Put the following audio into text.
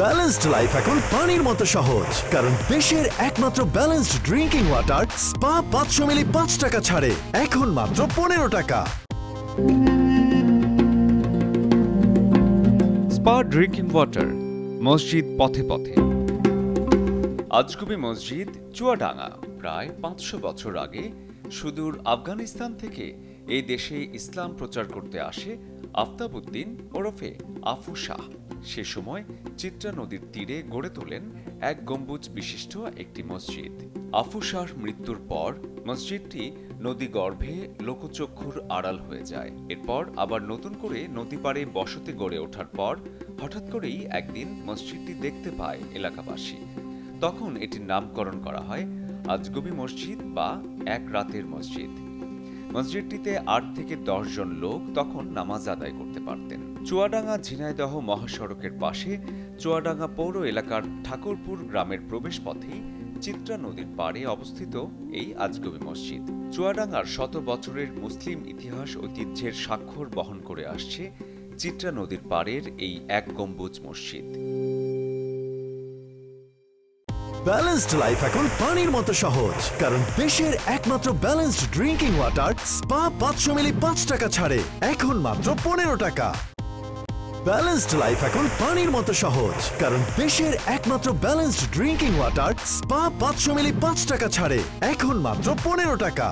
Balanced life এখন পানির মতো সহজ, কারণ দেশের একমাত্র ব্যালেন্সড ড্রিঙ্কিং ওয়াটার স্পা 500 মিলি 5 টাকা ছাড়ে এখন মাত্র 15 টাকা। স্পা ড্রিঙ্কিং ওয়াটার মসজিদ পথে পথে। আজগুবি মসজিদ চুয়াডাঙ্গা প্রায় 500 বছর আগে সুদূর আফগানিস্তান থেকে এই দেশে ইসলাম প্রচার করতে আসে আফতাবউদ্দিন ওরফে আফু শাহ। সে সময় চিত্রা নদীর তীরে গড়ে তোলেন এক গম্বুজ বিশিষ্ট একটি মসজিদ। আফু শাহর মৃত্যুর পর মসজিদটি নদী গর্ভে লোকচক্ষুর আড়াল হয়ে যায়। এরপর আবার নতুন করে নদী পাড়ে বসতি গড়ে ওঠার পর হঠাৎ করেই একদিন মসজিদটি দেখতে পায় এলাকাবাসী। তখন এটির নামকরণ করা হয় আজগুবি মসজিদ বা এক রাতের মসজিদ। মসজিদটিতে 8 থেকে 10 জন লোক তখন নামাজ আদায় করতে পারতেন। চুয়াডাঙ্গা ঝিনাইদহ মহাসড়কের পাশে চুয়াডাঙ্গা পৌর এলাকার ঠাকুরপুর গ্রামের প্রবেশ পথেই চিত্রা নদীর পাড়ে অবস্থিত এই আজগুবি মসজিদ। চুয়াডাঙ্গার শত বছরের মুসলিম ইতিহাস ঐতিহ্যের স্বাক্ষর বহন করে আসছে চিত্রা নদীর পাড়ের এই এক গম্বুজ মসজিদ। ব্যালেন্সড লাইফ এখন পানির মতো সহজ, কারণ দেশের একমাত্র ব্যালেন্সড ড্রিঙ্কিং ওয়াটার স্পা 500 মিলি 5 টাকা ছাড়ে এখন মাত্র 15 টাকা। ব্যালেন্সড লাইফ এখন পানির মতো সহজ, কারণ দেশের একমাত্র ব্যালেন্সড ড্রিঙ্কিং ওয়াটার স্পা 500 মিলি 5 টাকা ছাড়ে এখন মাত্র 15 টাকা।